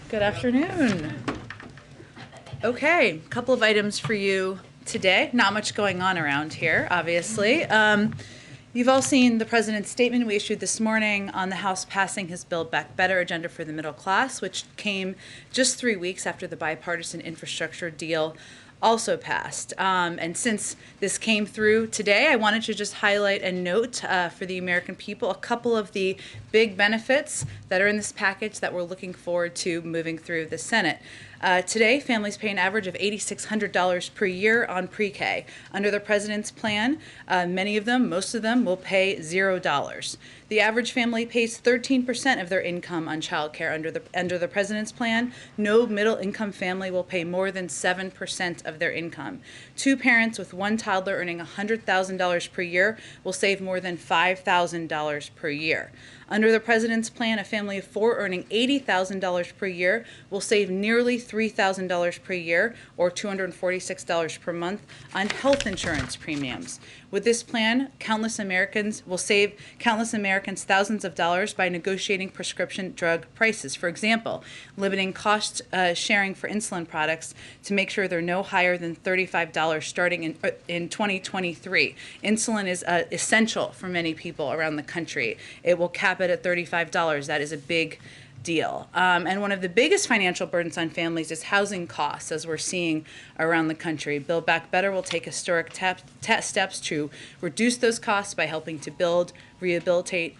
Good afternoon. Okay, a couple of items for you today. Not much going on around here, obviously. You've all seen the president's statement we issued this morning on the House passing his Build Back Better agenda for the middle class, which came just 3 weeks after the bipartisan infrastructure deal also passed. And since this came through today, I wanted to just highlight and note for the American people a couple of the big benefits that are in this package that we're looking forward to moving through the Senate. Today, families pay an average of $8,600 per year on pre-K. Under the president's plan, many of them, most of them, will pay $0. The average family pays 13% of their income on child care under the president's plan. No middle-income family will pay more than 7% of their income. Two parents with one toddler earning $100,000 per year will save more than $5,000 per year. Under the president's plan, a family of four earning $80,000 per year will save nearly $3,000 per year, or $246 per month, on health insurance premiums. With this plan, countless Americans will save countless Americans thousands of dollars by negotiating prescription drug prices. For example, limiting cost sharing for insulin products to make sure they're no higher than $35 starting in 2023. Insulin is essential for many people around the country. It will cap it at $35. That is a big deal. And one of the biggest financial burdens on families is housing costs, as we're seeing around the country. Build Back Better will take historic steps to reduce those costs by helping to build, rehabilitate,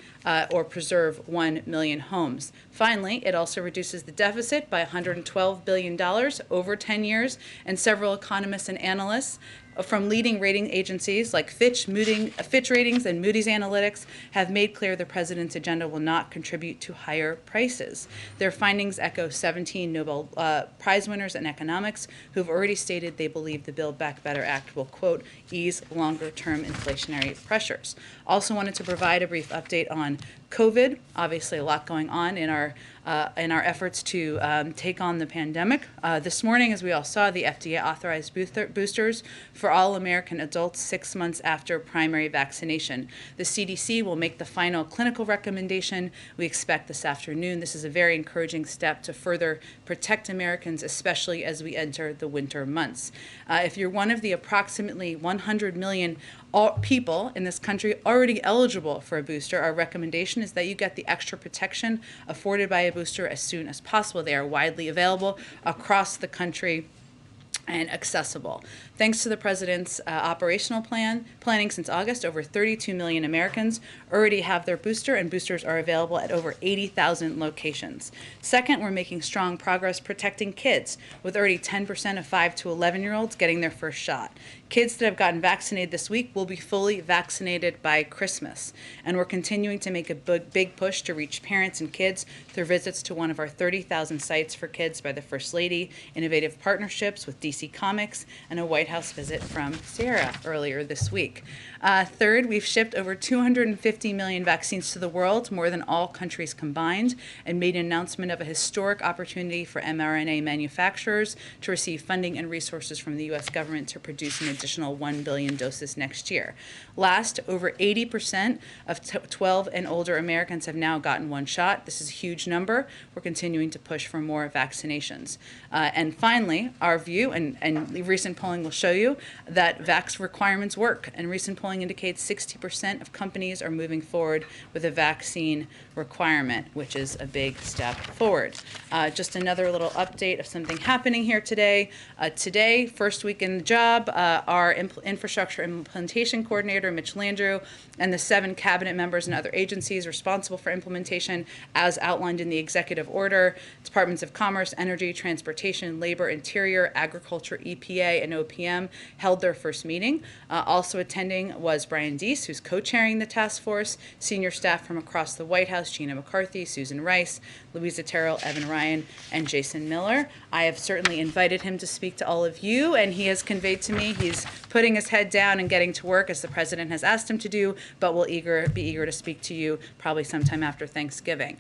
or preserve 1 million homes. Finally, it also reduces the deficit by $112 billion over 10 years, and several economists and analysts from leading rating agencies like Fitch Ratings and Moody's Analytics have made clear the president's agenda will not contribute to higher prices. Their findings echo 17 Nobel Prize winners in economics who've already stated they believe the Build Back Better Act will, quote, ease longer-term inflationary pressures. Also wanted to provide a brief update on COVID. Obviously, a lot going on in our efforts to take on the pandemic. This morning, as we all saw, the FDA authorized boosters for all American adults 6 months after primary vaccination. The CDC will make the final clinical recommendation we expect this afternoon. This is a very encouraging step to further protect Americans, especially as we enter the winter months. If you're one of the approximately 100 million people in this country already eligible for a booster, our recommendation is that you get the extra protection afforded by a booster as soon as possible. They are widely available across the country and accessible. Thanks to the president's operational planning since August, over 32 million Americans already have their booster, and boosters are available at over 80,000 locations. Second, we're making strong progress protecting kids, with already 10% of 5 to 11-year-olds getting their first shot. Kids that have gotten vaccinated this week will be fully vaccinated by Christmas. And we're continuing to make a big push to reach parents and kids through visits to one of our 30,000 sites for kids by the First Lady, innovative partnerships with DC Comics, and a White House visit from Sarah earlier this week. Third, we've shipped over 250 million vaccines to the world, more than all countries combined, and made an announcement of a historic opportunity for mRNA manufacturers to receive funding and resources from the U.S. government to produce an additional 1 billion doses next year. Last, over 80% of 12 and older Americans have now gotten one shot. This is a huge number. We're continuing to push for more vaccinations. And finally, our view, and recent polling will show you, that vax requirements work. And recent polling indicates 60% of companies are moving forward with a vaccine requirement, which is a big step forward. Just another little update of something happening here today. Today, first week in the job, our infrastructure implementation coordinator, Mitch Landrieu, and the 7 cabinet members and other agencies responsible for implementation, as outlined in the executive order, Departments of Commerce, Energy, Transportation, Labor, Interior, Agriculture, EPA, and OPM, held their first meeting. Also attending was Brian Deese, who's co-chairing the task force, senior staff from across the White House, Gina McCarthy, Susan Rice, Louisa Terrell, Evan Ryan, and Jason Miller. I have certainly invited him to speak to all of you, and he has conveyed to me he's putting his head down and getting to work, as the president has asked him to do, but will be eager to speak to you probably sometime after Thanksgiving.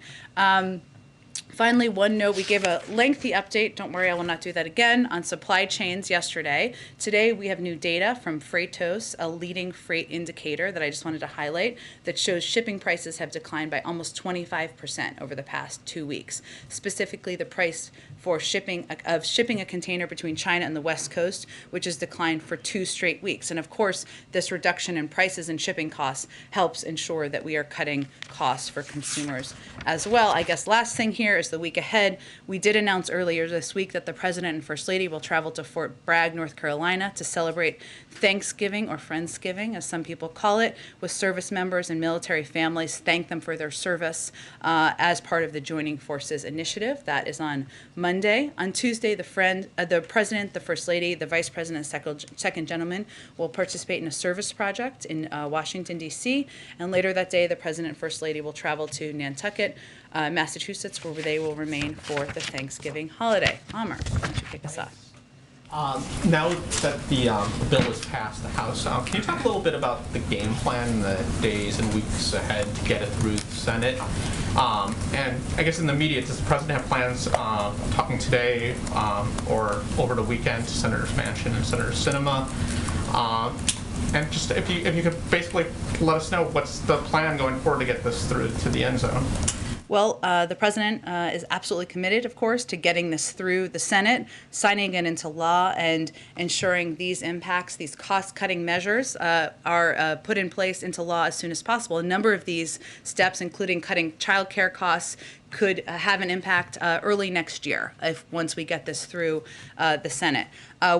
Finally, one note, we gave a lengthy update, don't worry, I will not do that again, on supply chains yesterday. Today, we have new data from Freightos, a leading freight indicator that I just wanted to highlight, that shows shipping prices have declined by almost 25% over the past 2 weeks. Specifically, the price for shipping a container between China and the West Coast, which has declined for 2 straight weeks. And of course, this reduction in prices and shipping costs helps ensure that we are cutting costs for consumers as well. I guess last thing here is the week ahead. We did announce earlier this week that the President and First Lady will travel to Fort Bragg, North Carolina to celebrate Thanksgiving, or Friendsgiving, as some people call it, with service members and military families, thank them for their service as part of the Joining Forces initiative. That is on Monday. On Tuesday, the President, the First Lady, the Vice President, and Second Gentleman will participate in a service project in Washington, D.C., and later that day, the President and First Lady will travel to Nantucket, Massachusetts, where they will remain for the Thanksgiving holiday. Amr, why don't you kick us off? Now that the bill has passed the House, can you talk a little bit about the game plan in the days and weeks ahead to get it through the Senate? And I guess in the media, does the President have plans talking today or over the weekend to Senators Manchin and Senator Sinema? And just if you could basically let us know what's the plan going forward to get this through to the end zone. Well, the President is absolutely committed, of course, to getting this through the Senate, signing it into law, and ensuring these impacts, these cost-cutting measures are put in place into law as soon as possible. A number of these steps, including cutting child care costs, could have an impact early next year once we get this through the Senate.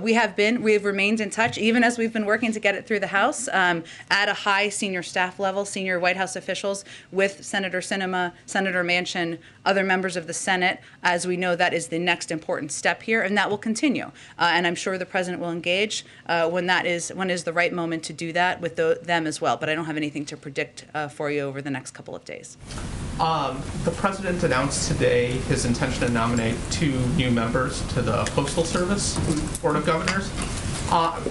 We have remained in touch, even as we've been working to get it through the House, at a high senior staff level, senior White House officials, with Senator Sinema, Senator Manchin, other members of the Senate, as we know that is the next important step here, and that will continue. And I'm sure the President will engage when is the right moment to do that with them as well. But I don't have anything to predict for you over the next couple of days. The President announced today his intention to nominate 2 new members to the Postal Service Board of Governors.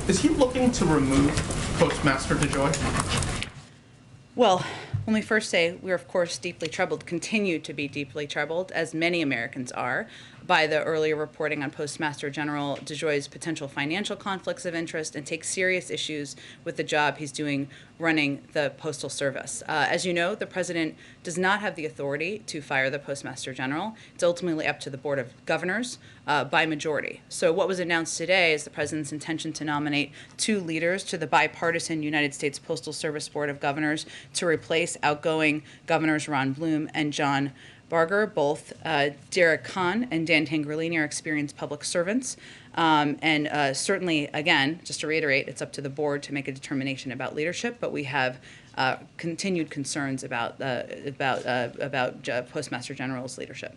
Is he looking to remove Postmaster DeJoy? Well, let me first say we're, of course, deeply troubled, continue to be deeply troubled, as many Americans are, by the earlier reporting on Postmaster General DeJoy's potential financial conflicts of interest, and take serious issues with the job he's doing running the Postal Service. As you know, the President does not have the authority to fire the Postmaster General. It's ultimately up to the Board of Governors by majority. So what was announced today is the President's intention to nominate 2 leaders to the bipartisan United States Postal Service Board of Governors to replace outgoing Governors Ron Bloom and John Barger. Both Derek Kahn and Dan Tangerlini are experienced public servants. And certainly, again, just to reiterate, it's up to the board to make a determination about leadership, but we have continued concerns about Postmaster General's leadership.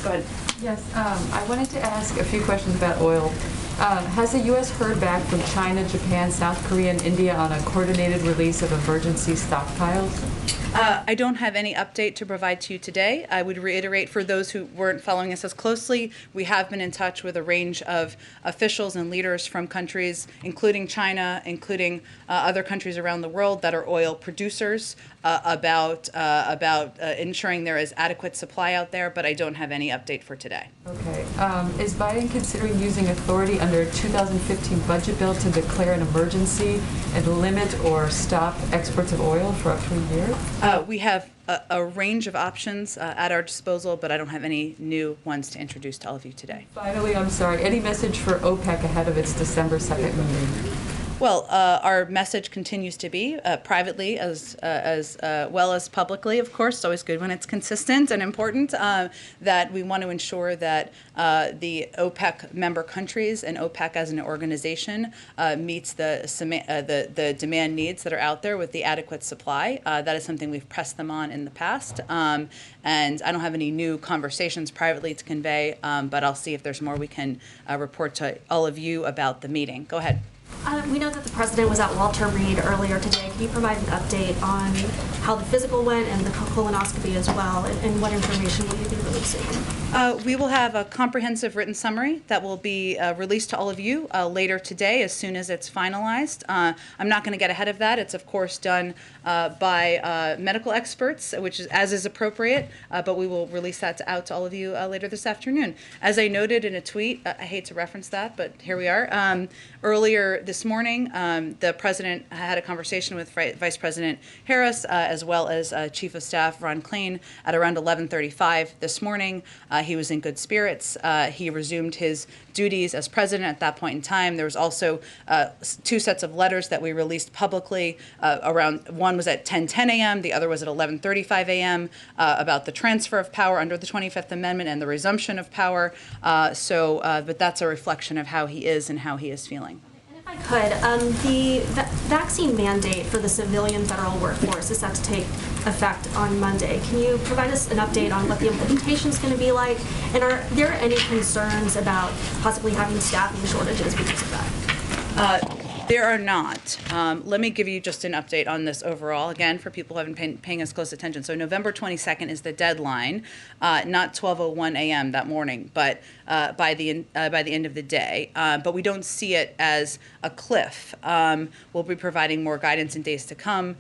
Go ahead. Yes, I wanted to ask a few questions about oil. Has the U.S. heard back from China, Japan, South Korea, and India on a coordinated release of emergency stockpiles? I don't have any update to provide to you today. I would reiterate, for those who weren't following us as closely, we have been in touch with a range of officials and leaders from countries, including China, including other countries around the world that are oil producers, about ensuring there is adequate supply out there, but I don't have any update for today. Okay. Is Biden considering using authority under a 2015 budget bill to declare an emergency and limit or stop exports of oil for up to a year? We have a range of options at our disposal, but I don't have any new ones to introduce to all of you today. Finally, I'm sorry, any message for OPEC ahead of its December 2nd meeting? Well, our message continues to be privately as well as publicly, of course. It's always good when it's consistent and important, that we want to ensure that the OPEC member countries and OPEC as an organization meets the demand needs that are out there with the adequate supply. That is something we've pressed them on in the past. And I don't have any new conversations privately to convey, but I'll see if there's more we can report to all of you about the meeting. Go ahead. We know that the President was at Walter Reed earlier today. Can you provide an update on how the physical went and the colonoscopy as well, and what information will you be releasing? We will have a comprehensive written summary that will be released to all of you later today as soon as it's finalized. I'm not going to get ahead of that. It's, of course, done by medical experts, which is as is appropriate, but we will release that out to all of you later this afternoon. As I noted in a tweet, I hate to reference that, but here we are. Earlier this morning, the President had a conversation with Vice President Harris, as well as Chief of Staff Ron Klain at around 11:35 this morning. He was in good spirits. He resumed his duties as president at that point in time. There was also 2 sets of letters that we released publicly. One was at 10:10 a.m., the other was at 11:35 a.m. About the transfer of power under the 25th Amendment and the resumption of power. But that's a reflection of how he is and how he is feeling. If I could, the vaccine mandate for the civilian federal workforce is set to take effect on Monday. Can you provide us an update on what the implementation is going to be like? And are there any concerns about possibly having staffing shortages because of that? There are not. Let me give you just an update on this overall, again, for people who haven't been paying us close attention. So November 22nd is the deadline, not 12:01 a.m. that morning, but by the end of the day. But we don't see it as a cliff. We'll be providing more guidance in days to come.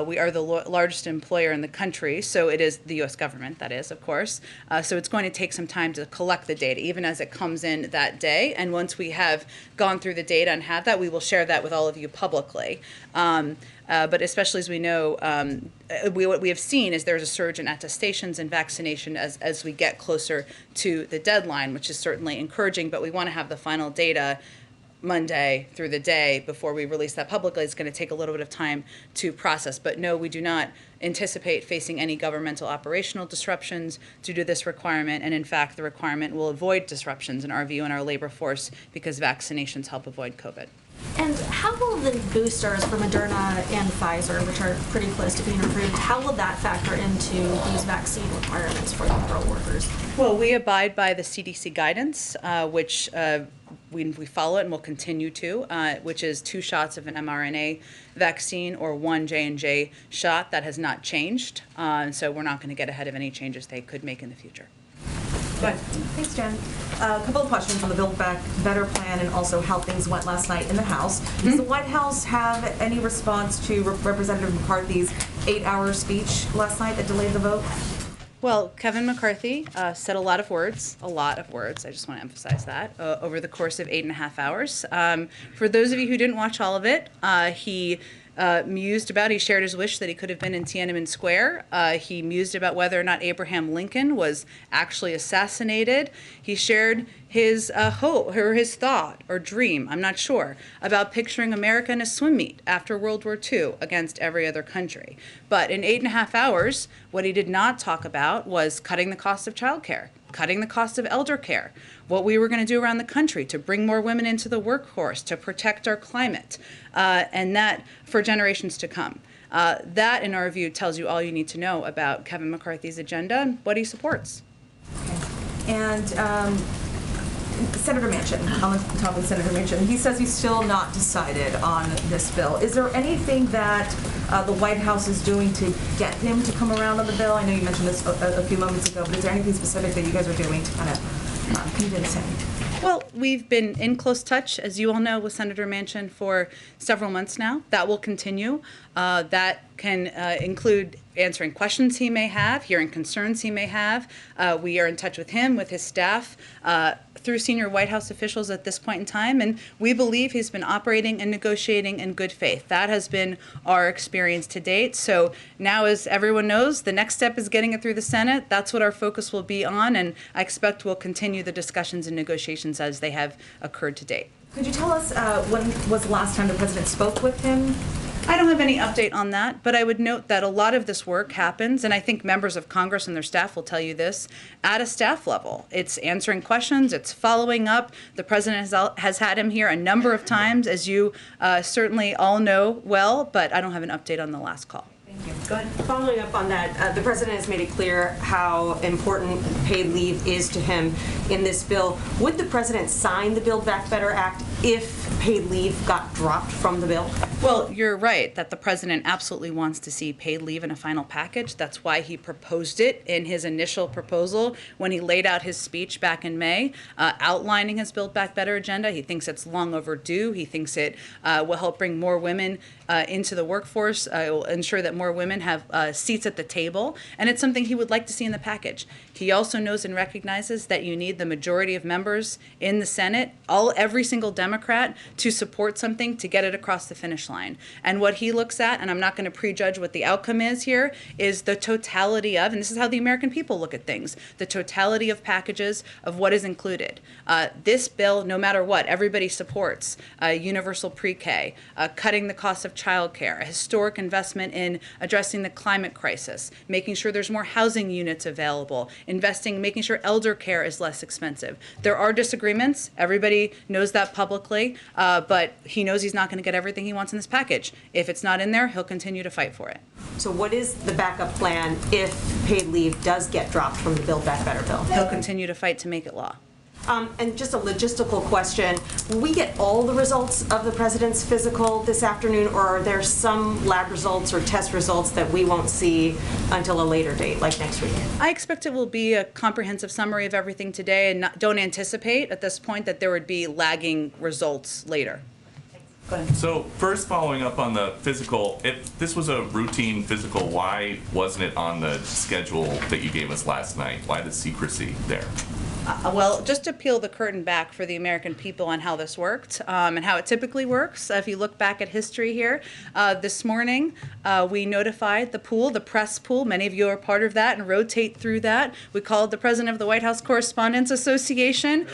We are the largest employer in the country, so it is the U.S. government, that is, of course. So it's going to take some time to collect the data, even as it comes in that day. And once we have gone through the data and have that, we will share that with all of you publicly. But especially as we know, what we have seen is there's a surge in attestations and vaccination as we get closer to the deadline, which is certainly encouraging, but we want to have the final data Monday through the day before we release that publicly. It's going to take a little bit of time to process. But no, we do not anticipate facing any governmental operational disruptions due to this requirement. And in fact, the requirement will avoid disruptions in our view in our labor force because vaccinations help avoid COVID. And how will the boosters for Moderna and Pfizer, which are pretty close to being approved, how will that factor into these vaccine requirements for the federal workers? Well, we abide by the CDC guidance, which we follow it and will continue to, which is 2 shots of an mRNA vaccine or 1 J&J shot. That has not changed, so we're not going to get ahead of any changes they could make in the future. Go ahead. Thanks, Jen. A couple of questions on the Build Back Better plan and also how things went last night in the House. Does the White House have any response to Representative McCarthy's 8-hour speech last night that delayed the vote? Well, Kevin McCarthy said a lot of words, I just want to emphasize that, over the course of 8.5 hours. For those of you who didn't watch all of it, he mused about, he shared his wish that he could have been in Tiananmen Square. He mused about whether or not Abraham Lincoln was actually assassinated. He shared his hope, or his thought, or dream, I'm not sure, about picturing America in a swim meet after World War II against every other country. But in 8.5 hours, what he did not talk about was cutting the cost of childcare, cutting the cost of elder care, what we were going to do around the country to bring more women into the workforce, to protect our climate, and that for generations to come. That, in our view, tells you all you need to know about Kevin McCarthy's agenda and what he supports. Okay. And Senator Manchin, on the top of Senator Manchin, he says he's still not decided on this bill. Is there anything that the White House is doing to get him to come around on the bill? I know you mentioned this a few moments ago, but is there anything specific that you guys are doing to kind of convince him? Well, we've been in close touch, as you all know, with Senator Manchin for several months now. That will continue. That can include answering questions he may have, hearing concerns he may have. We are in touch with him, with his staff, through senior White House officials at this point in time, and we believe he's been operating and negotiating in good faith. That has been our experience to date. So now, as everyone knows, the next step is getting it through the Senate. That's what our focus will be on, and I expect we'll continue the discussions and negotiations as they have occurred to date. Could you tell us when was the last time the president spoke with him? I don't have any update on that, but I would note that a lot of this work happens, and I think members of Congress and their staff will tell you this, at a staff level. It's answering questions, it's following up. The president has had him here a number of times, as you certainly all know well, but I don't have an update on the last call. Thank you. Go ahead. Following up on that, the president has made it clear how important paid leave is to him in this bill. Would the president sign the Build Back Better Act if paid leave got dropped from the bill? Well, you're right that the president absolutely wants to see paid leave in a final package. That's why he proposed it in his initial proposal when he laid out his speech back in May, outlining his Build Back Better agenda. He thinks it's long overdue. He thinks it will help bring more women into the workforce. It will ensure that more women have seats at the table, and it's something he would like to see in the package. He also knows and recognizes that you need the majority of members in the Senate, every single Democrat, to support something to get it across the finish line. And what he looks at, and I'm not going to prejudge what the outcome is here, is the totality of, and this is how the American people look at things, the totality of packages of what is included. This bill, no matter what, everybody supports universal pre-K, cutting the cost of childcare, a historic investment in addressing the climate crisis, making sure there's more housing units available, making sure elder care is less expensive. There are disagreements. Everybody knows that publicly, but he knows he's not going to get everything he wants in this package. If it's not in there, he'll continue to fight for it. So what is the backup plan if paid leave does get dropped from the Build Back Better bill? He'll continue to fight to make it law. And just a logistical question, will we get all the results of the president's physical this afternoon, or are there some lab results or test results that we won't see until a later date, like next week? I expect it will be a comprehensive summary of everything today, and don't anticipate at this point that there would be lagging results later. Go ahead. So first, following up on the physical, if this was a routine physical, why wasn't it on the schedule that you gave us last night? Why the secrecy there? Well, just to peel the curtain back for the American people on how this worked and how it typically works, if you look back at history here, this morning we notified the pool, the press pool. Many of you are part of that and rotate through that. We called the president of the White House Correspondents Association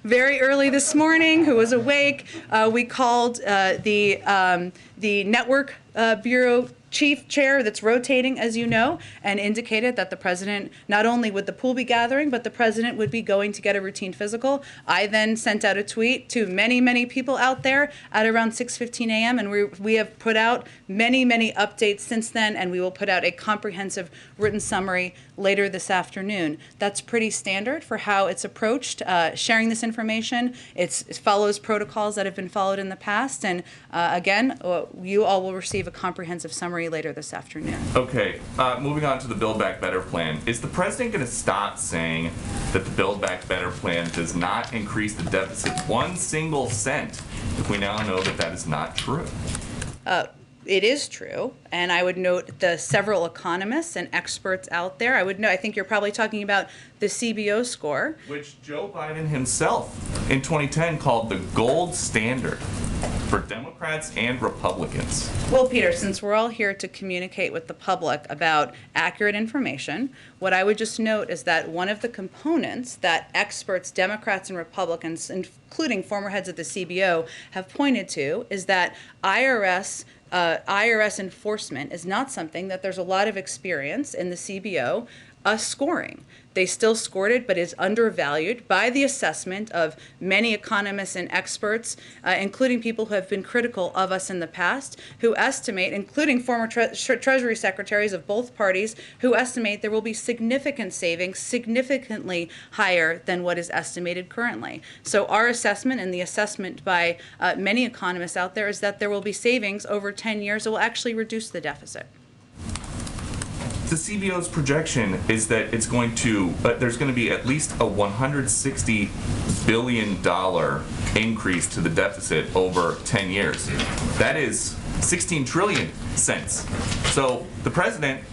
very early this morning, who was awake. We called the network bureau chief chair that's rotating, as you know, and indicated that the president, not only would the pool be gathering, but the president would be going to get a routine physical. I then sent out a tweet to many, many people out there at around 6:15 a.m., and we have put out many, many updates since then, and we will put out a comprehensive written summary later this afternoon. That's pretty standard for how it's approached, sharing this information. It follows protocols that have been followed in the past, and again, you all will receive a comprehensive summary later this afternoon. Okay, moving on to the Build Back Better plan. Is the president going to stop saying that the Build Back Better plan does not increase the deficit 1 single cent if we now know that that is not true? It is true, and I would note the several economists and experts out there. I think you're probably talking about the CBO score, which Joe Biden himself in 2010 called the gold standard for Democrats and Republicans. Well, Peter, since we're all here to communicate with the public about accurate information, what I would just note is that one of the components that experts, Democrats and Republicans, including former heads of the CBO, have pointed to is that IRS enforcement is not something that there's a lot of experience in the CBO scoring. They still scored it, but is undervalued by the assessment of many economists and experts, including people who have been critical of us in the past, who estimate, including former Treasury secretaries of both parties, who estimate there will be significant savings, significantly higher than what is estimated currently. So our assessment and the assessment by many economists out there is that there will be savings over 10 years that will actually reduce the deficit. The CBO's projection is that it's going to, there's going to be at least a $160 billion increase to the deficit over 10 years. That is 16 trillion cents. So the president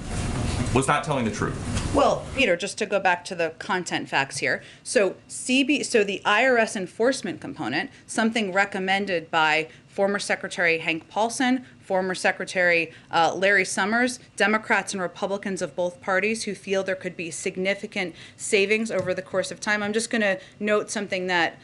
was not telling the truth. Well, Peter, just to go back to the content facts here. So the IRS enforcement component, something recommended by former Secretary Hank Paulson, former Secretary Larry Summers, Democrats and Republicans of both parties who feel there could be significant savings over the course of time. I'm just going to note something that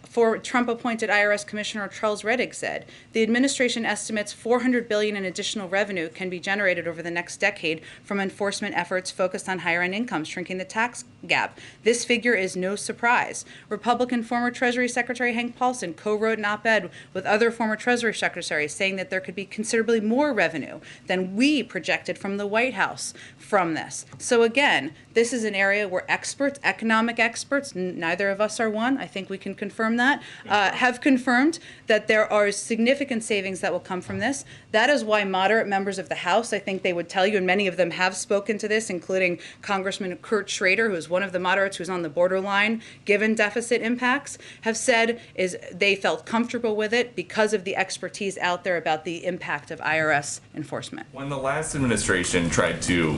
for Trump-appointed IRS Commissioner Charles Rettig said. The administration estimates $400 billion in additional revenue can be generated over the next decade from enforcement efforts focused on higher-end incomes, shrinking the tax gap. This figure is no surprise. Republican former Treasury Secretary Hank Paulson co-wrote an op-ed with other former Treasury secretaries saying that there could be considerably more revenue than we projected from the White House from this. So again, this is an area where experts, economic experts, neither of us are one, I think we can can confirm that, have confirmed that there are significant savings that will come from this. That is why moderate members of the House, I think they would tell you, and many of them have spoken to this, including Congressman Kurt Schrader, who is one of the moderates who's on the borderline given deficit impacts, have said is they felt comfortable with it because of the expertise out there about the impact of IRS enforcement. When the last administration tried to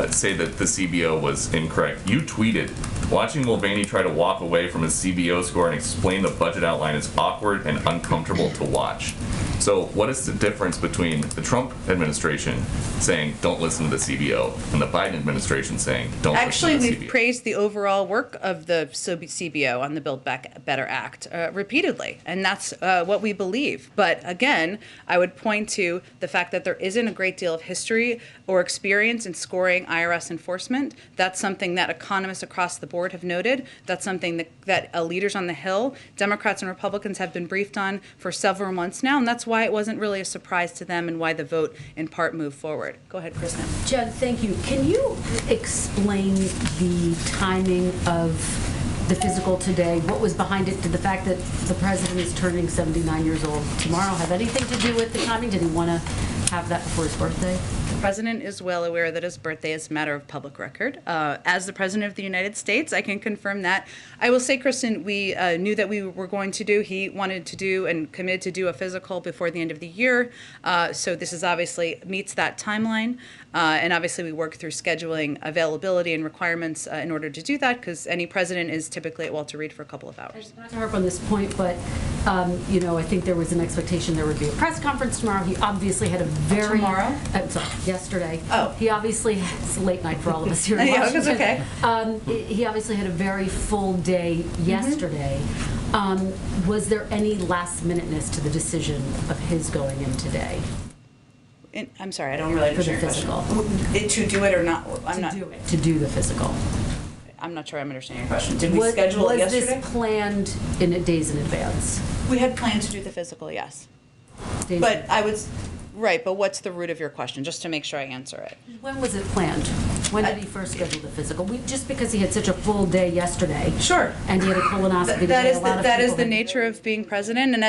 say that the CBO was incorrect, you tweeted, "Watching Mulvaney try to walk away from his CBO score and explain the budget outline is awkward and uncomfortable to watch." So what is the difference between the Trump administration saying don't listen to the CBO and the Biden administration saying don't Actually, listen to the we've CBO? praised the overall work of the CBO on the Build Back Better Act repeatedly, and that's what we believe. But again, I would point to the fact that there isn't a great deal of history or experience in scoring IRS enforcement. That's something that economists across the board have noted. That's something that leaders on the Hill, Democrats and Republicans, have been briefed on for several months now, and that's why it wasn't really a surprise to them and why the vote in part moved forward. Go ahead, Kristen. Jen, thank you. Can you explain the timing of the physical today? What was behind it? Did the fact that the president is turning 79 years old tomorrow have anything to do with the timing? Did he want to have that before his birthday? The president is well aware that his birthday is a matter of public record. As the president of the United States, I can confirm that. I will say, Kristen, we knew that we were going to do, he wanted to do and committed to do a physical before the end of the year. So this is obviously meets that timeline. And obviously we work through scheduling availability and requirements in order to do that, because any president is typically at Walter Reed for a couple of hours. Not to harp on this point, but you know, I think there was an expectation there would be a press conference tomorrow. He obviously had a very yesterday. Oh. He obviously, it's a late night for all of us here in Yeah, Washington. it's okay. He obviously had a very full day yesterday. Was there any last minuteness to the decision of his going in today? I'm sorry, I don't really For the understand your physical. question. To do it or not? To do the physical. I'm not sure I'm understanding your question. Did we schedule it yesterday? Was this planned in days in advance? We had planned to do the physical, yes. Days But I was, right, but what's the root of your question, just to make sure I answer it? When was it planned? When did he first schedule the physical? Just because he had such a full day yesterday. Sure. And he had a colonoscopy today. That is the nature of being president, and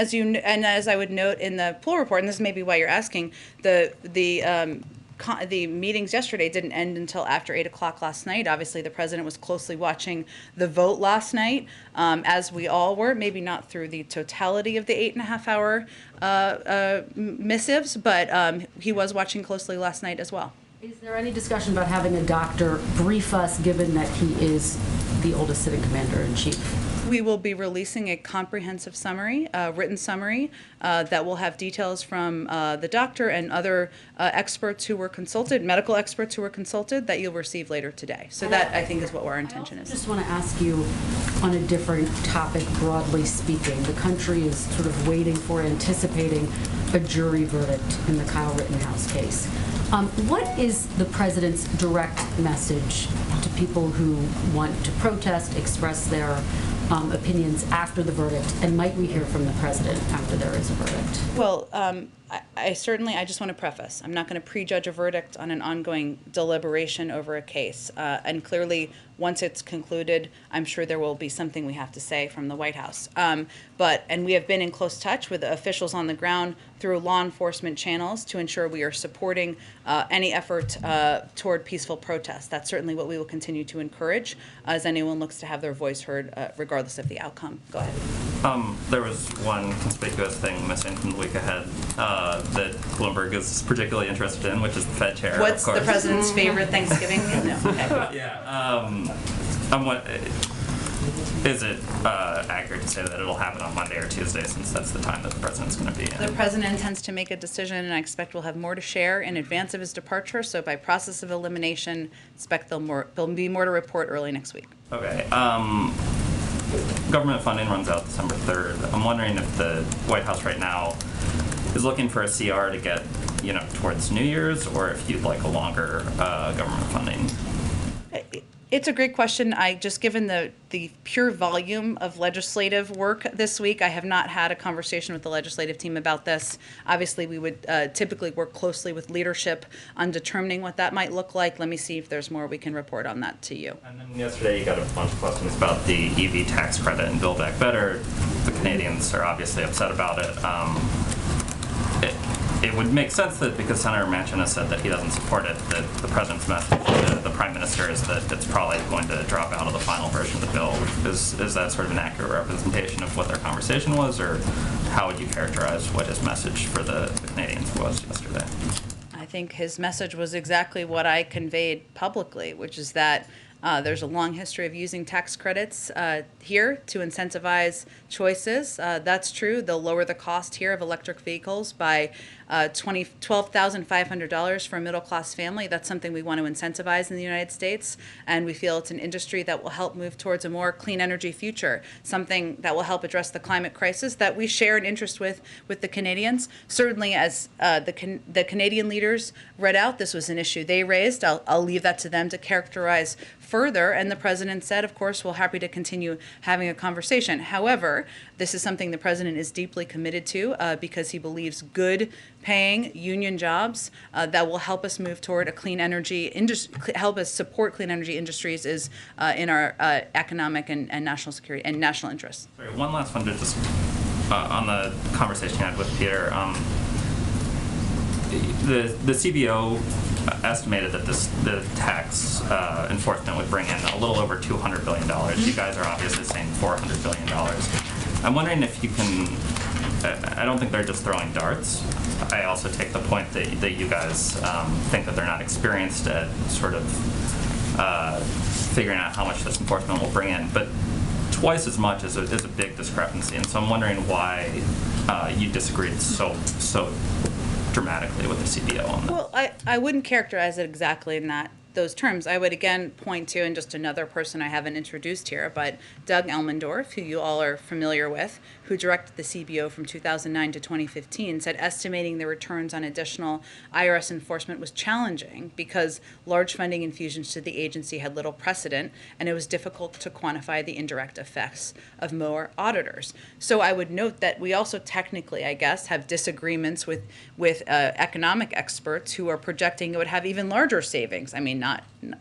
as I would note in the poll report, and this may be why you're asking, the meetings yesterday didn't end until after 8 o'clock last night. Obviously, the president was closely watching the vote last night, as we all were, maybe not through the totality of the 8.5-hour missives, but he was watching closely last night as well. Is there any discussion about having a doctor brief us, given that he is the oldest sitting commander-in-chief? We will be releasing a comprehensive summary, written summary, that will have details from the doctor and other experts who were consulted, medical experts who were consulted, that you'll receive later today. So that, I think, is what our intention is. I just want to ask you on a different topic, broadly speaking. The country is sort of waiting for, anticipating a jury verdict in the Kyle Rittenhouse case. What is the president's direct message to people who want to protest, express their opinions after the verdict, and might we hear from the president after there is a verdict? Well, I just want to preface, I'm not going to prejudge a verdict on an ongoing deliberation over a case. And clearly, once it's concluded, I'm sure there will be something we have to say from the White House. And we have been in close touch with the officials on the ground through law enforcement channels to ensure we are supporting any effort toward peaceful protest. That's certainly what we will continue to encourage as anyone looks to have their voice heard regardless of the outcome. Go ahead. There was one conspicuous thing missing from the week ahead that Bloomberg is particularly interested in, which is the Fed chair. What's of course. the president's favorite Thanksgiving meal? No. Okay. Yeah. Is it accurate to say that it'll happen on Monday or Tuesday, since that's the time that the president's going to be in? The president intends to make a decision, and I expect we'll have more to share in advance of his departure. So by process of elimination, expect there'll be more to report early next week. Okay. Government funding runs out December 3rd. I'm wondering if the White House right now is looking for a CR to get, towards New Year's, or if you'd like a longer government funding. It's a great question. Just given the pure volume of legislative work this week, I have not had a conversation with the legislative team about this. Obviously, we would typically work closely with leadership on determining what that might look like. Let me see if there's more we can report on that to you. And then yesterday you got a bunch of questions about the EV tax credit and Build Back Better. The Canadians are obviously upset about it. It would make sense that because Senator Manchin has said that he doesn't support it, that the president's message to the prime minister is that it's probably going to drop out of the final version of the bill. Is that sort of an accurate representation of what their conversation was, or how would you characterize what his message for the Canadians was yesterday? I think his message was exactly what I conveyed publicly, which is that there's a long history of using tax credits here to incentivize choices. That's true. They'll lower the cost here of electric vehicles by $12,500 for a middle-class family. That's something we want to incentivize in the United States, and we feel it's an industry that will help move towards a more clean energy future, something that will help address the climate crisis that we share an interest with the Canadians. Certainly, as the Canadian leaders read out, this was an issue they raised. I'll leave that to them to characterize further, and the president said, of course, we're happy to continue having a conversation. However, this is something the president is deeply committed to because he believes good paying union jobs that will help us move toward a clean energy industry, help us support clean energy industries is in our economic and national security and national interests. Sorry, one last one to just on the conversation you had with Peter. The CBO estimated that the tax enforcement would bring in a little over $200 billion. You guys are obviously saying $400 billion. I'm wondering if you can, I don't think they're just throwing darts. I also take the point that you guys think that they're not experienced at sort of figuring out how much this enforcement will bring in. But twice as much is a big discrepancy. And so I'm wondering why you disagreed so dramatically with the CBO on that. Well, I wouldn't characterize it exactly in those terms. I would again point to, and just another person I haven't introduced here, but Doug Elmendorf, who you all are familiar with, who directed the CBO from 2009 to 2015, said estimating the returns on additional IRS enforcement was challenging because large funding infusions to the agency had little precedent, and it was difficult to quantify the indirect effects of more auditors. So I would note that we also technically, I guess, have disagreements with economic experts who are projecting it would have even larger savings. I mean,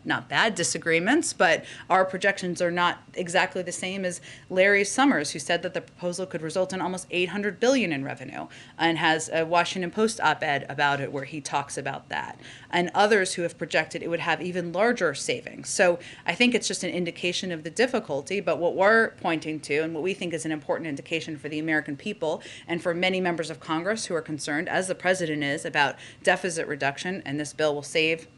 not bad disagreements, but our projections are not exactly the same as Larry Summers, who said that the proposal could result in almost $800 billion in revenue, and has a Washington Post op-ed about it where he talks about that, and others who have projected it would have even larger savings. So I think it's just an indication of the difficulty, but what we're pointing to and what we think is an important indication for the American people and for many members of Congress who are concerned, as the president is, about deficit reduction, and this bill will save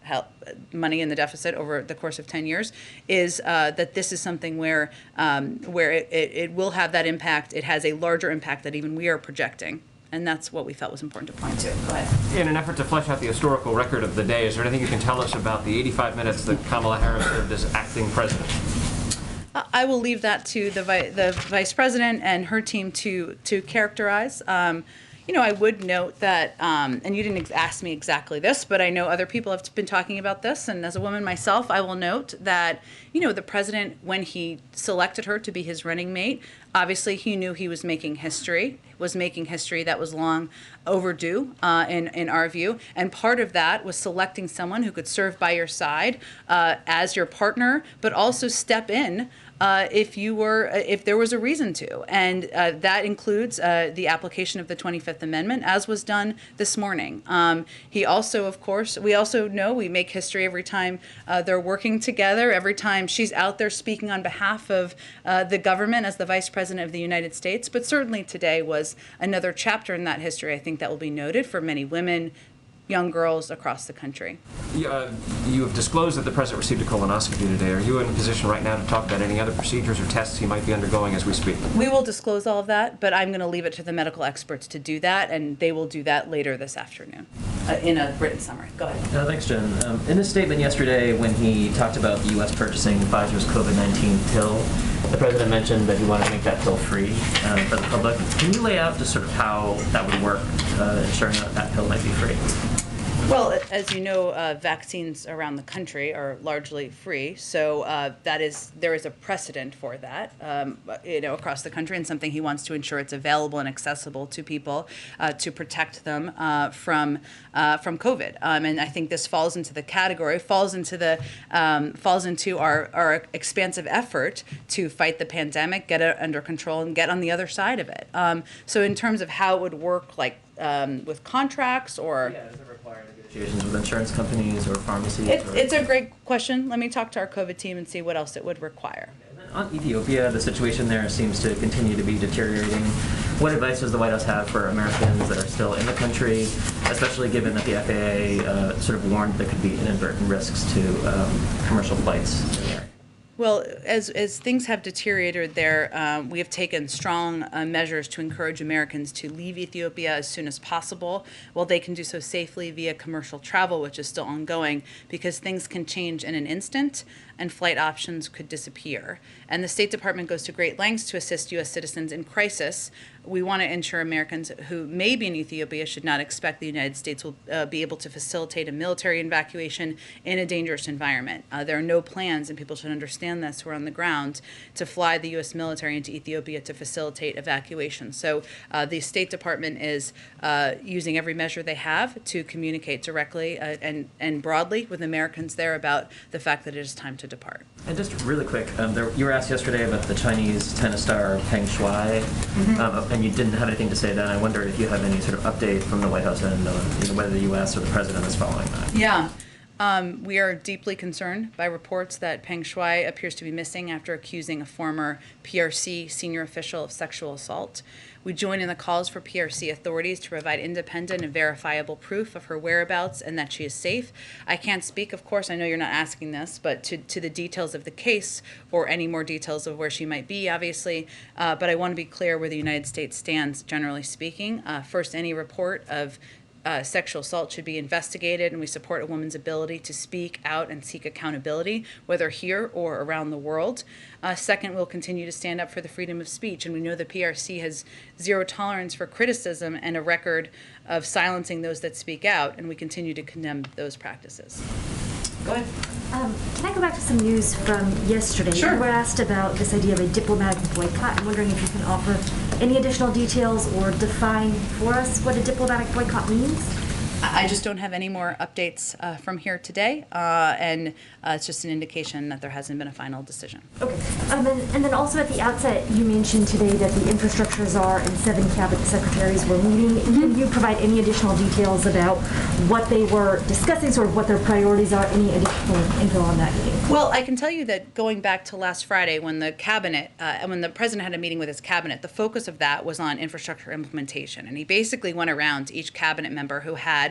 money in the deficit over the course of 10 years, is that this is something where it will have that impact. It has a larger impact that even we are projecting, and that's what we felt was important to point to. Go ahead. In an effort to flesh out the historical record of the day, is there anything you can tell us about the 85 minutes that Kamala Harris served as acting president? I will leave that to the vice president and her team to characterize. I would note that, and you didn't ask me exactly this, but I know other people have been talking about this, and as a woman myself, I will note that, the president, when he selected her to be his running mate, obviously he knew he was making history that was long overdue in our view, and part of that was selecting someone who could serve by your side as your partner, but also step in if there was a reason to, and that includes the application of the 25th Amendment, as was done this morning. He also, of course, we also know we make history every time they're working together, every time she's out there speaking on behalf of the government as the Vice President of the United States. But certainly today was another chapter in that history, I think, that will be noted for many women, young girls across the country. You have disclosed that the president received a colonoscopy today. Are you in a position right now to talk about any other procedures or tests he might be undergoing as we speak? We will disclose all of that, but I'm going to leave it to the medical experts to do that, and they will do that later this afternoon in a written summary. Go ahead. Thanks, Jen. In his statement yesterday, when he talked about the U.S. purchasing Pfizer's COVID-19 pill, the president mentioned that he wanted to make that pill free for the public. Can you lay out just sort of how that would work, ensuring that that pill might be free? Well, as you know, vaccines around the country are largely free, so there is a precedent for that, across the country, and something he wants to ensure it's available and accessible to people to protect them from COVID. And I think this falls into the category, falls into our expansive effort to fight the pandemic, get it under control, and get on the other side of it. So in terms of how it would work, like with contracts or. Yeah, does it require negotiations with insurance companies or pharmacies? It's a great question. Let me talk to our COVID team and see what else it would require. On Ethiopia, the situation there seems to continue to be deteriorating. What advice does the White House have for Americans that are still in the country, especially given that the FAA sort of warned there could be inadvertent risks to commercial flights in the area? Well, as things have deteriorated there, we have taken strong measures to encourage Americans to leave Ethiopia as soon as possible, while they can do so safely via commercial travel, which is still ongoing, because things can change in an instant and flight options could disappear. And the State Department goes to great lengths to assist U.S. citizens in crisis. We want to ensure Americans who may be in Ethiopia should not expect the United States will be able to facilitate a military evacuation in a dangerous environment. There are no plans, and people should understand this who are on the ground, to fly the U.S. military into Ethiopia to facilitate evacuation. So the State Department is using every measure they have to communicate directly and broadly with Americans there about the fact that it is time to depart. And just really quick, you were asked yesterday about the Chinese tennis star Peng Shuai, and you didn't have anything to say then. I wondered if you have any sort of update from the White House end on whether the U.S. or the president is following that. Yeah. We are deeply concerned by reports that Peng Shuai appears to be missing after accusing a former PRC senior official of sexual assault. We join in the calls for PRC authorities to provide independent and verifiable proof of her whereabouts and that she is safe. I can't speak, of course, I know you're not asking this, but to the details of the case or any more details of where she might be, obviously. But I want to be clear where the United States stands, generally speaking. First, any report of sexual assault should be investigated, and we support a woman's ability to speak out and seek accountability, whether here or around the world. Second, we'll continue to stand up for the freedom of speech, and we know the PRC has zero tolerance for criticism and a record of silencing those that speak out, and we continue to condemn those practices. Go ahead. Can I go back to some news from yesterday? Sure. You were asked about this idea of a diplomatic boycott. I'm wondering if you can offer any additional details or define for us what a diplomatic boycott means? I just don't have any more updates from here today, and it's just an indication that there hasn't been a final decision. Okay. And then also at the outset, you mentioned today that the infrastructure czar and 7 cabinet secretaries were meeting. Can you provide any additional details about what they were discussing, sort of what their priorities are, any additional info on that meeting? Well, I can tell you that going back to last Friday when the cabinet, when the president had a meeting with his cabinet, the focus of that was on infrastructure implementation. And he basically went around to each cabinet member who had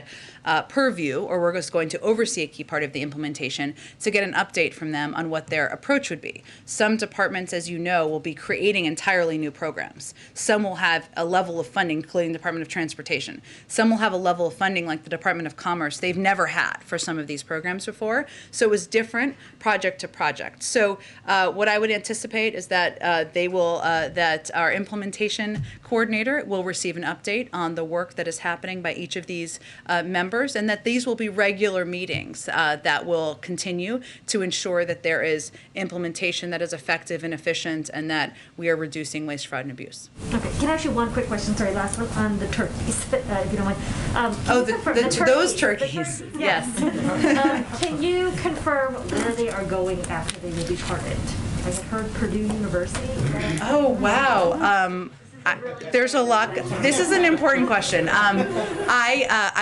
purview or was going to oversee a key part of the implementation to get an update from them on what their approach would be. Some departments, as you know, will be creating entirely new programs. Some will have a level of funding, including the Department of Transportation. Some will have a level of funding like the Department of Commerce they've never had for some of these programs before. So it was different project to project. So what I would anticipate is that that our implementation coordinator will receive an update on the work that is happening by each of these members, and that these will be regular meetings that will continue to ensure that there is implementation that is effective and efficient, and that we are reducing waste, fraud, and abuse. Okay. Can I ask you one quick question? Sorry, last one on the turkeys, if you don't mind. Those turkeys. Yes. Can you confirm where they are going after they may be parted? I had heard Purdue University. Oh, wow. There's a lot. This is an important question.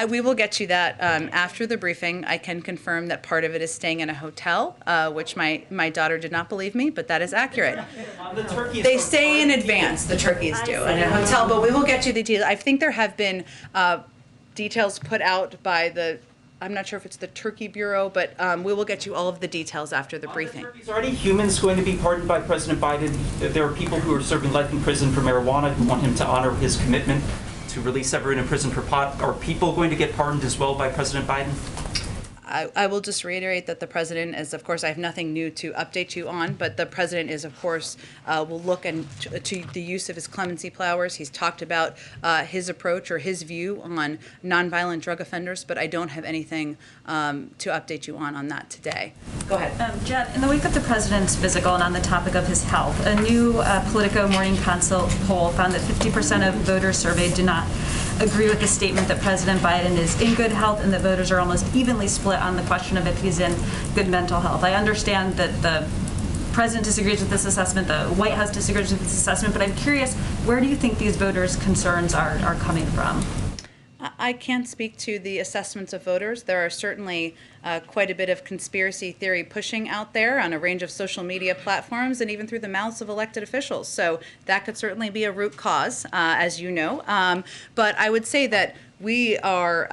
We will get you that after the briefing. I can confirm that part of it is staying in a hotel, which my daughter did not believe me, but that is accurate. They stay in advance, the turkeys do, in a hotel, but we will get you the details. I think there have been details put out by the, I'm not sure if it's the Turkey Bureau, but we will get you all of the details after the briefing. Are any humans going to be pardoned by President Biden? There are people who are serving life in prison for marijuana who want him to honor his commitment to release everyone in prison for pot. Are people going to get pardoned as well by President Biden? I will just reiterate that the president is, of course, I have nothing new to update you on, but the president is, of course, will look to the use of his clemency powers. He's talked about his approach or his view on nonviolent drug offenders, but I don't have anything to update you on that today. Go ahead. Jen, in the wake of the president's physical and on the topic of his health, a new Politico Morning Consult poll found that 50% of voters surveyed do not agree with the statement that President Biden is in good health and that voters are almost evenly split on the question of if he's in good mental health. I understand that the president disagrees with this assessment, the White House disagrees with this assessment, but I'm curious, where do you think these voters' concerns are coming from? I can't speak to the assessments of voters. There are certainly quite a bit of conspiracy theory pushing out there on a range of social media platforms and even through the mouths of elected officials. So that could certainly be a root cause, as you know. But I would say that we are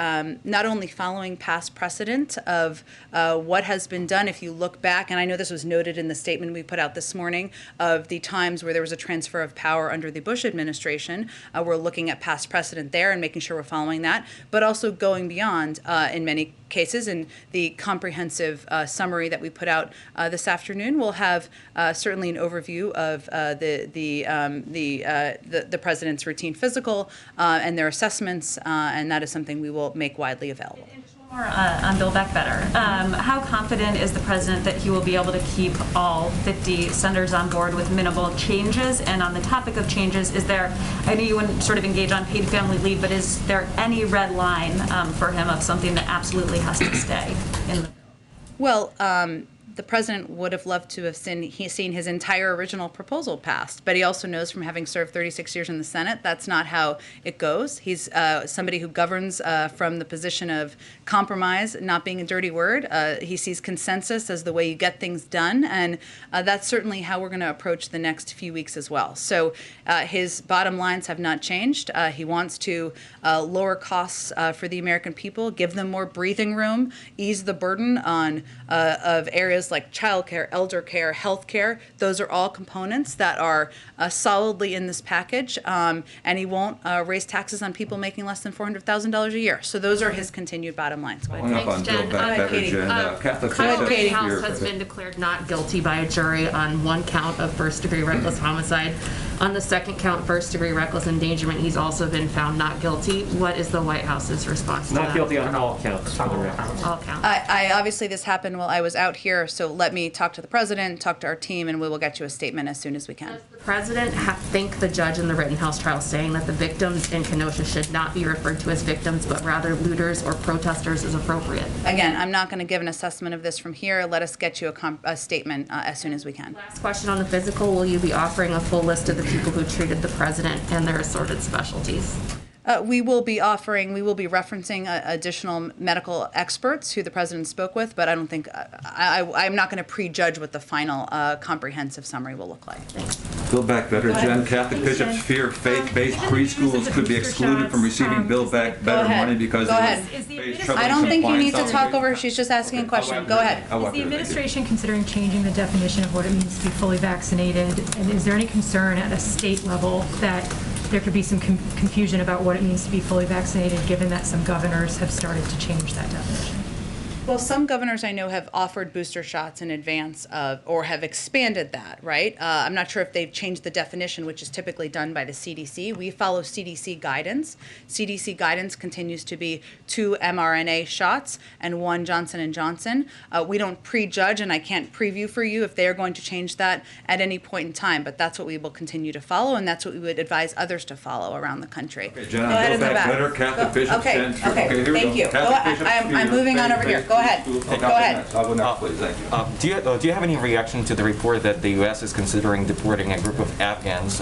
not only following past precedent of what has been done. If you look back, and I know this was noted in the statement we put out this morning, of the times where there was a transfer of power under the Bush administration, we're looking at past precedent there and making sure we're following that, but also going beyond in many cases. And the comprehensive summary that we put out this afternoon will have certainly an overview of the president's routine physical and their assessments, and that is something we will make widely available. More on Build Back Better. How confident is the president that he will be able to keep all 50 senators on board with minimal changes? And on the topic of changes, is there, I know you wouldn't sort of engage on paid family leave, but is there any red line for him of something that absolutely has to stay in the bill? Well, the president would have loved to have seen his entire original proposal passed, but he also knows from having served 36 years in the Senate, that's not how it goes. He's somebody who governs from the position of compromise, not being a dirty word. He sees consensus as the way you get things done, and that's certainly how we're going to approach the next few weeks as well. So his bottom lines have not changed. He wants to lower costs for the American people, give them more breathing room, ease the burden on of areas like childcare, elder care, health care. Those are all components that are solidly in this package, and he won't raise taxes on people making less than $400,000 a year. So those are his continued bottom lines. Go ahead. Thanks, Jen. Kyle Rittenhouse has been declared not guilty by a jury on one count of first-degree reckless homicide. On the second count, first-degree reckless endangerment, he's also been found not guilty. What is the White House's response to that? Not guilty on all counts. All counts. I obviously this happened while I was out here, so let me talk to the president, talk to our team, and we will get you a statement as soon as we can. Does the president think the judge in the Rittenhouse trial saying that the victims in Kenosha should not be referred to as victims, but rather looters or protesters is appropriate? Again, I'm not going to give an assessment of this from here. Let us get you a statement as soon as we can. Last question on the physical. Will you be offering a full list of the people who treated the president and their assorted specialties? We will be referencing additional medical experts who the president spoke with, but I don't think, I'm not going to prejudge what the final comprehensive summary will look like. Thanks. Build Back Better, Jen. Catholic bishops fear faith-based preschools could be excluded from receiving Build Back Better money because Go ahead. I don't think you need to talk over her. She's just asking a question. Go ahead. Is the administration considering changing the definition of what it means to be fully vaccinated? And is there any concern at a state level that there could be some confusion about what it means to be fully vaccinated, given that some governors have started to change that definition? Well, some governors I know have offered booster shots in advance of, or have expanded that, right? I'm not sure if they've changed the definition, which is typically done by the CDC. We follow CDC guidance. CDC guidance continues to be 2 mRNA shots and 1 Johnson & Johnson. We don't prejudge, and I can't preview for you if they are going to change that at any point in time, but that's what we will continue to follow, and that's what we would advise others to follow around the country. Okay, Jen, Build Back Better, Catholic bishops. Okay, here we thank you. I'm moving on over here. Go ahead. Go ahead. I'll go next, please. Thank you. Do you have any reaction to the report that the U.S. is considering deporting a group of Afghans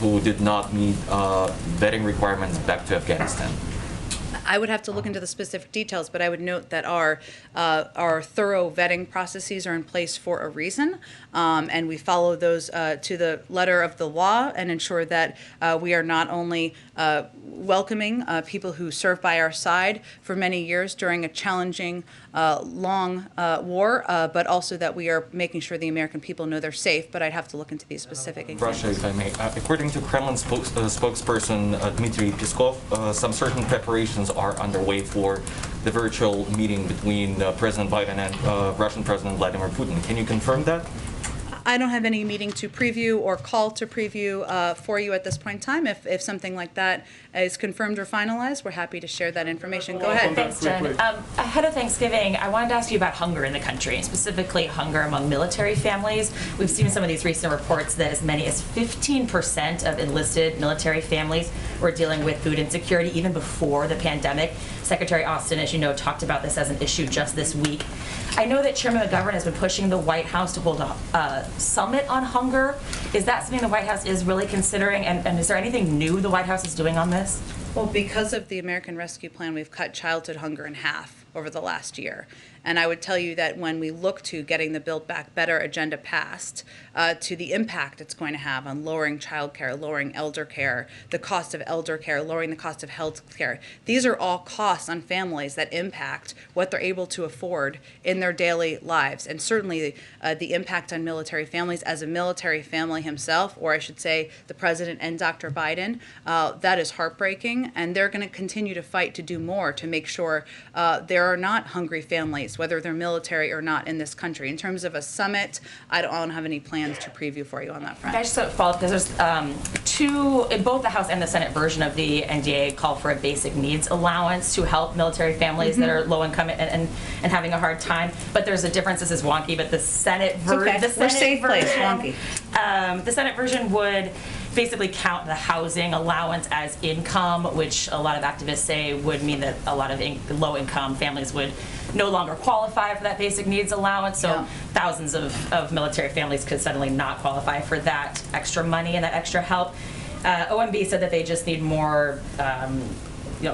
who did not meet vetting requirements back to Afghanistan? I would have to look into the specific details, but I would note that our thorough vetting processes are in place for a reason, and we follow those to the letter of the law and ensure that we are not only welcoming people who serve by our side for many years during a challenging long war, but also that we are making sure the American people know they're safe. But I'd have to look into these specific examples. Russia, if I may. According to Kremlin spokesperson Dmitry Peskov, some certain preparations are underway for the virtual meeting between President Biden and Russian President Vladimir Putin. Can you confirm that? I don't have any meeting to preview or call to preview for you at this point in time. If something like that is confirmed or finalized, we're happy to share that information. Go ahead. Thanks, Jen. Ahead of Thanksgiving, I wanted to ask you about hunger in the country, and specifically hunger among military families. We've seen some of these recent reports that as many as 15% of enlisted military families were dealing with food insecurity even before the pandemic. Secretary Austin, as you know, talked about this as an issue just this week. I know that Chairman McGovern has been pushing the White House to hold a summit on hunger. Is that something the White House is really considering? And is there anything new the White House is doing on this? Well, because of the American Rescue Plan, we've cut childhood hunger in half over the last year. And I would tell you that when we look to getting the Build Back Better agenda passed, to the impact it's going to have on lowering child care, lowering elder care, the cost of elder care, lowering the cost of health care, these are all costs on families that impact what they're able to afford in their daily lives. And certainly the impact on military families, as a military family himself, or I should say the President and Dr. Biden, that is heartbreaking. And they're going to continue to fight to do more to make sure there are not hungry families, whether they're military or not, in this country. In terms of a summit, I don't have any plans to preview for you on that front. I just follow up because there's in both the House and the Senate version of the NDA call for a basic needs allowance to help military families that are low income and having a hard time. But there's a difference. This is wonky, but the Senate version, We're safe place, wonky. The Senate version would basically count the housing allowance as income, which a lot of activists say would mean that a lot of low-income families would no longer qualify for that basic needs allowance. So thousands of military families could suddenly not qualify for that extra money and that extra help. OMB said that they just need more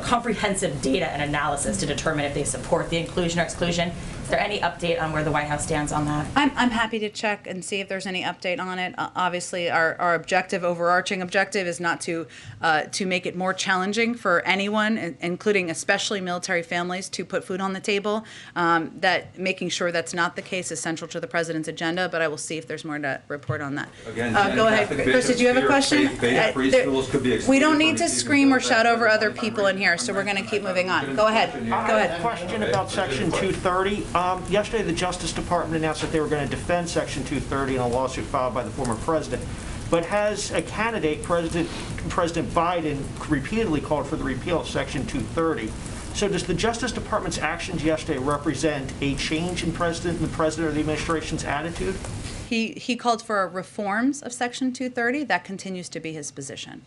comprehensive data and analysis to determine if they support the inclusion or exclusion. Is there any update on where the White House stands on that? I'm happy to check and see if there's any update on it. Obviously, our objective, overarching objective, is not to make it more challenging for anyone, including especially military families, to put food on the table. That making sure that's not the case is central to the president's agenda. But I will see if there's more to report on that. Again, go ahead, Chris. Did you have a question? We don't need to scream or shout over other people in here, so we're going to keep moving on. Go ahead. Go I have a ahead. question about Section 230. Yesterday, the Justice Department announced that they were going to defend Section 230 in a lawsuit filed by the former president. But has a candidate, President Biden, repeatedly called for the repeal of Section 230. So does the Justice Department's actions yesterday represent a change in the President or the administration's attitude? He called for reforms of Section 230. That continues to be his position.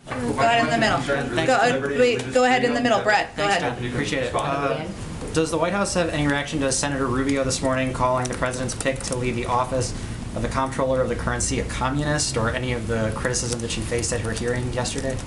Go ahead in the middle. Go ahead in the middle, Brett. Go ahead. Appreciate it. Does the White House have any reaction to Senator Rubio this morning calling the president's pick to lead the office of the Comptroller of the Currency a communist, or any of the criticism that she faced at her hearing yesterday?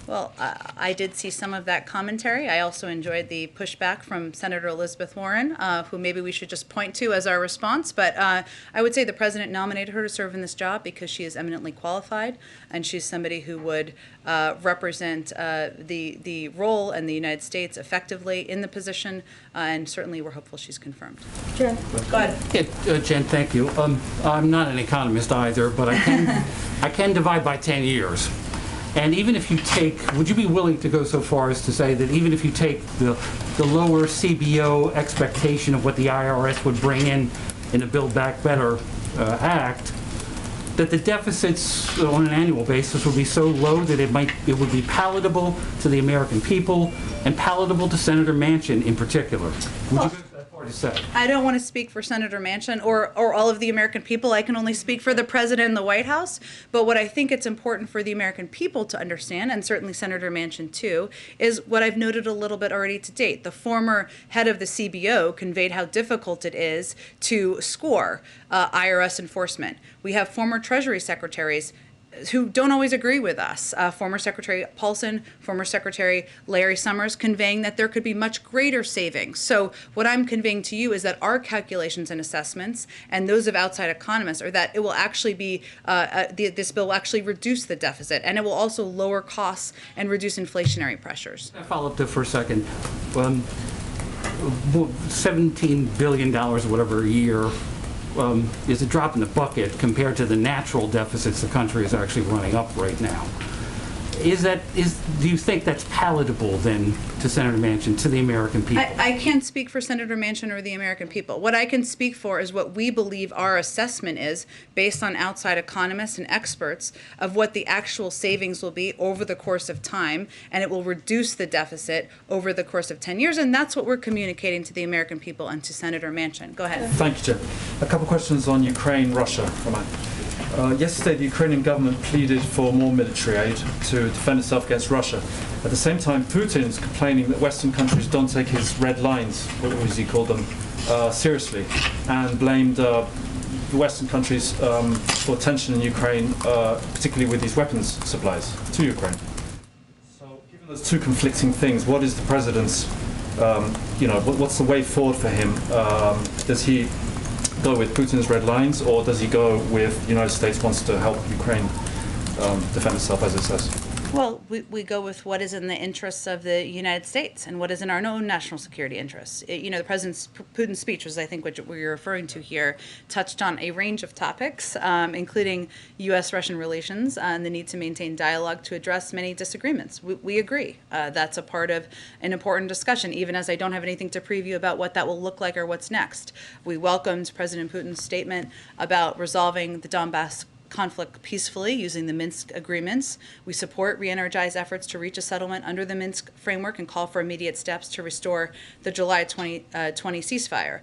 Well, I did see some of that commentary. I also enjoyed the pushback from Senator Elizabeth Warren, who maybe we should just point to as our response. But I would say the president nominated her to serve in this job because she is eminently qualified, and she's somebody who would represent the role and the United States effectively in the position, and certainly we're hopeful she's confirmed. Jen, go ahead. Yeah, Jen, thank you. I'm not an economist either, but I can divide by 10 years. And even if you take, would you be willing to go so far as to say that even if you take the lower CBO expectation of what the IRS would bring in the Build Back Better Act, that the deficits on an annual basis would be so low that it would be palatable to the American people and palatable to Senator Manchin in particular? Would you go that far to say? I don't want to speak for Senator Manchin or all of the American people. I can only speak for the president and the White House. But what I think it's important for the American people to understand, and certainly Senator Manchin too, is what I've noted a little bit already to date. The former head of the CBO conveyed how difficult it is to score IRS enforcement. We have former Treasury secretaries who don't always agree with us. Former Secretary Paulson, former Secretary Larry Summers, conveying that there could be much greater savings. So what I'm conveying to you is that our calculations and assessments, and those of outside economists, are that it will actually be, this bill will actually reduce the deficit, and it will also lower costs and reduce inflationary pressures. I'll follow up there for a second. $17 billion or whatever a year is a drop in the bucket compared to the natural deficits the country is actually running up right now. Do you think that's palatable then to Senator Manchin, to the American people? I can't speak for Senator Manchin or the American people. What I can speak for is what we believe our assessment is, based on outside economists and experts, of what the actual savings will be over the course of time, and it will reduce the deficit over the course of 10 years, and that's what we're communicating to the American people and to Senator Manchin. Go ahead. Thank you, Jen. A couple of questions on Ukraine, Russia. Yesterday, the Ukrainian government pleaded for more military aid to defend itself against Russia. At the same time, Putin is complaining that Western countries don't take his red lines, what as he called them, seriously, and blamed the Western countries for tension in Ukraine, particularly with these weapons supplies to Ukraine. So, given those two conflicting things, what is the president's, what's the way forward for him? Does he go with Putin's red lines, or does he go with the United States wants to help Ukraine defend itself, as it says? Well, we go with what is in the interests of the United States and what is in our own national security interests. The President Putin's speech, was I think what you're referring to here, touched on a range of topics, including U.S.-Russian relations and the need to maintain dialogue to address many disagreements. We agree. That's a part of an important discussion, even as I don't have anything to preview about what that will look like or what's next. We welcomed President Putin's statement about resolving the Donbass conflict peacefully using the Minsk agreements. We support re-energized efforts to reach a settlement under the Minsk framework and call for immediate steps to restore the July 2020 ceasefire.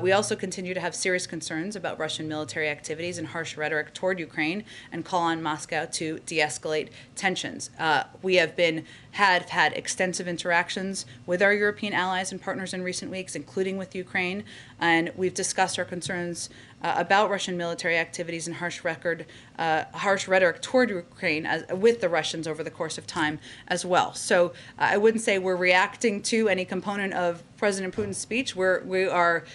We also continue to have serious concerns about Russian military activities and harsh rhetoric toward Ukraine and call on Moscow to de-escalate tensions. We have had extensive interactions with our European allies and partners in recent weeks, including with Ukraine, and we've discussed our concerns about Russian military activities and harsh rhetoric toward Ukraine with the Russians over the course of time as well. So I wouldn't say we're reacting to any component of President Putin's speech. We are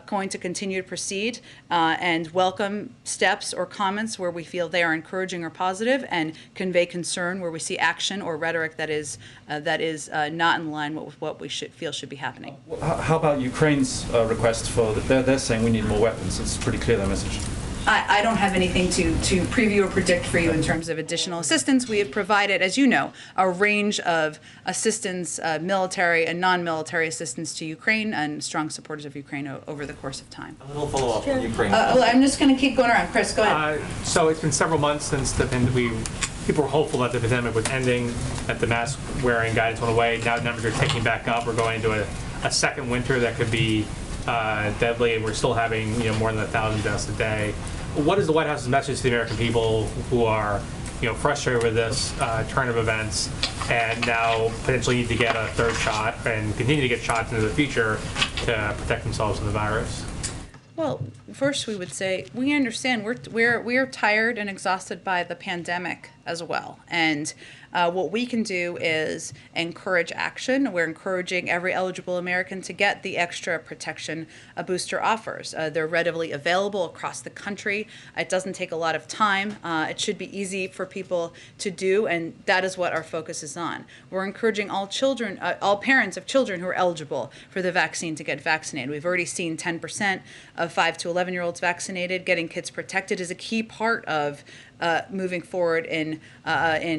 going to continue to proceed and welcome steps or comments where we feel they are encouraging or positive, and convey concern where we see action or rhetoric that is not in line with what we feel should be happening. How about Ukraine's request for? They're saying we need more weapons. It's pretty clear, their message. I don't have anything to preview or predict for you in terms of additional assistance. We have provided, as you know, a range of assistance, military and non-military assistance to Ukraine, and strong supporters of Ukraine over the course of time. A little follow-up on Ukraine. I'm just going to keep going around. Chris, go ahead. So it's been several months since people were hopeful that the pandemic was ending, that the mask wearing guidance went away. Now numbers are ticking back up. We're going into a second winter that could be deadly, and we're still having more than 1,000 deaths a day. What is the White House's message to the American people who are frustrated with this turn of events and now potentially need to get a third shot and continue to get shots into the future to protect themselves from the virus? Well, first we would say we understand we're tired and exhausted by the pandemic as well, and what we can do is encourage action. We're encouraging every eligible American to get the extra protection a booster offers. They're readily available across the country. It doesn't take a lot of time. It should be easy for people to do, and that is what our focus is on. We're encouraging all parents of children who are eligible for the vaccine to get vaccinated. We've already seen 10% of 5 to 11-year-olds vaccinated. Getting kids protected is a key part of moving forward in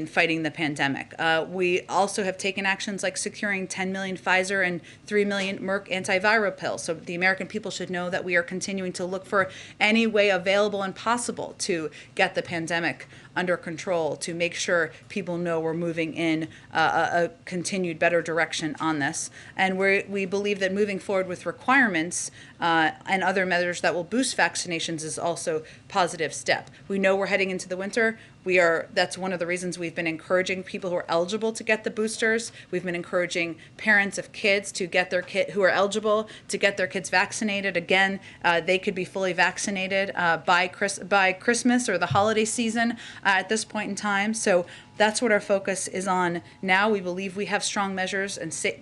fighting the pandemic. We also have taken actions like securing 10 million Pfizer and 3 million Merck antiviral pills. So the American people should know that we are continuing to look for any way available and possible to get the pandemic under control, to make sure people know we're moving in a continued better direction on this. And we believe that moving forward with requirements and other measures that will boost vaccinations is also a positive step. We know we're heading into the winter. That's one of the reasons we've been encouraging people who are eligible to get the boosters. We've been encouraging parents of kids to get their who are eligible to get their kids vaccinated. Again, they could be fully vaccinated by Christmas or the holiday season at this point in time. So that's what our focus is on now. We believe we have strong measures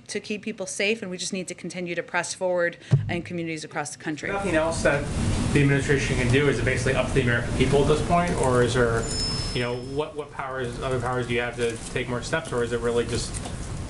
to keep people safe, and we just need to continue to press forward in communities across the country. Nothing else that the administration can do? Is it basically up to the American people at this point, or is there, what other powers do you have to take more steps, or is it really just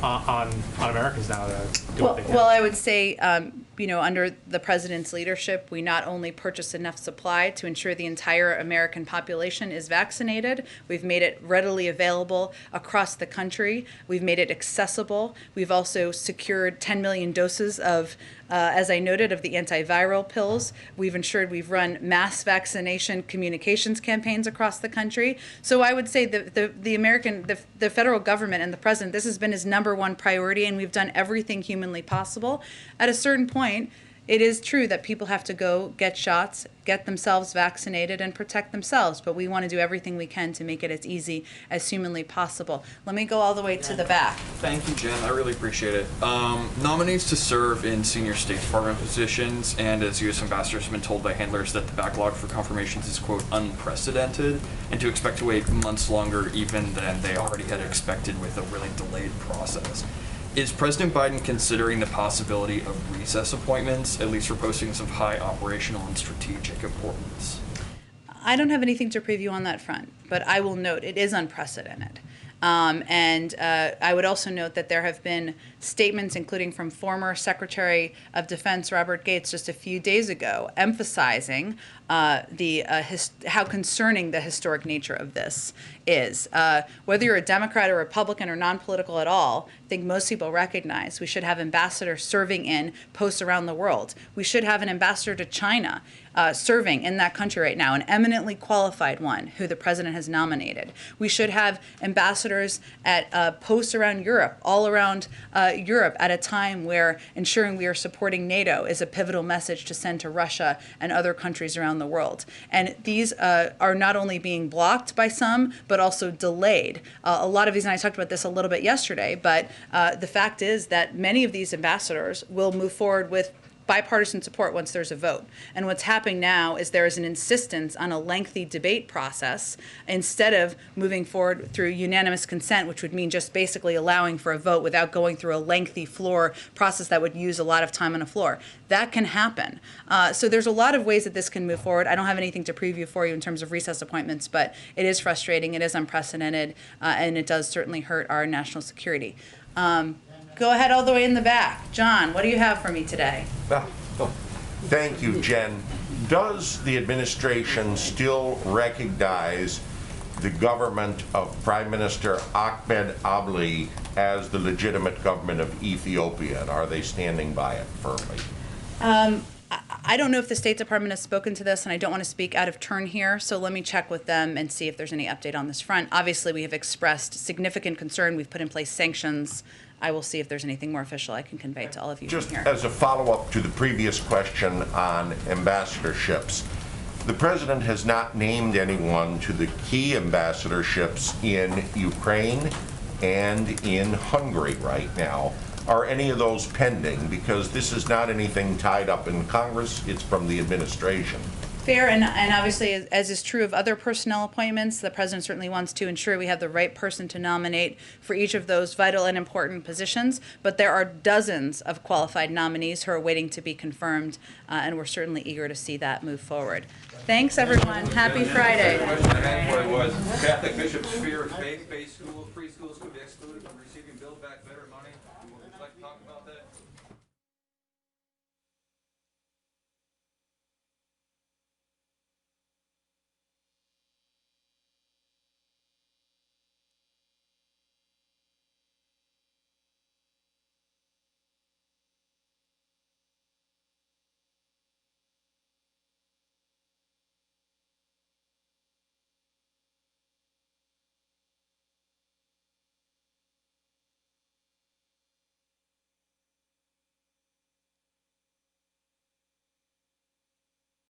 on Americans now to do what they can. Well, I would say, under the president's leadership, we not only purchase enough supply to ensure the entire American population is vaccinated, we've made it readily available across the country. We've made it accessible. We've also secured 10 million doses of, as I noted, of the antiviral pills. We've ensured we've run mass vaccination communications campaigns across the country. So I would say that the federal government and the president, this has been his #1 priority, and we've done everything humanly possible. At a certain point, it is true that people have to go get shots, get themselves vaccinated, and protect themselves, but we want to do everything we can to make it as easy as humanly possible. Let me go all the way to the back. Thank you, Jen. I really appreciate it. Nominees to serve in senior State Department positions, and as U.S. ambassadors have been told by handlers that the backlog for confirmations is, quote, unprecedented, and to expect to wait months longer even than they already had expected with a really delayed process. Is President Biden considering the possibility of recess appointments, at least for postings of high operational and strategic importance? I don't have anything to preview on that front, but I will note it is unprecedented. And I would also note that there have been statements, including from former Secretary of Defense Robert Gates just a few days ago, emphasizing how concerning the historic nature of this is. Whether you're a Democrat or Republican or non-political at all, I think most people recognize we should have ambassadors serving in posts around the world. We should have an ambassador to China serving in that country right now, an eminently qualified one who the president has nominated. We should have ambassadors at posts around Europe, all around Europe, at a time where ensuring we are supporting NATO is a pivotal message to send to Russia and other countries around the world. And these are not only being blocked by some, but also delayed. A lot of these, and I talked about this a little bit yesterday, but the fact is that many of these ambassadors will move forward with bipartisan support once there's a vote. And what's happening now is there is an insistence on a lengthy debate process instead of moving forward through unanimous consent, which would mean just basically allowing for a vote without going through a lengthy floor process that would use a lot of time on a floor. That can happen. So there's a lot of ways that this can move forward. I don't have anything to preview for you in terms of recess appointments, but it is frustrating, it is unprecedented, and it does certainly hurt our national security. Go ahead all the way in the back. John, what do you have for me today? Thank you, Jen. Does the administration still recognize the government of Prime Minister Ahmed Ably as the legitimate government of Ethiopia, and are they standing by it firmly? I don't know if the State Department has spoken to this, and I don't want to speak out of turn here, so let me check with them and see if there's any update on this front. Obviously, we have expressed significant concern. We've put in place sanctions. I will see if there's anything more official I can convey to all of you Just here. as a follow-up to the previous question on ambassadorships, the president has not named anyone to the key ambassadorships in Ukraine and in Hungary right now. Are any of those pending? Because this is not anything tied up in Congress, it's from the administration. Fair, and obviously, as is true of other personnel appointments, the president certainly wants to ensure we have the right person to nominate for each of those vital and important positions, but there are dozens of qualified nominees who are waiting to be confirmed, and we're certainly eager to see that move forward. Thanks, everyone. Happy Friday. The question I had was, Catholic bishops fear faith-based schools, free schools could be excluded from receiving Build Back Better money. Would you like to talk about that?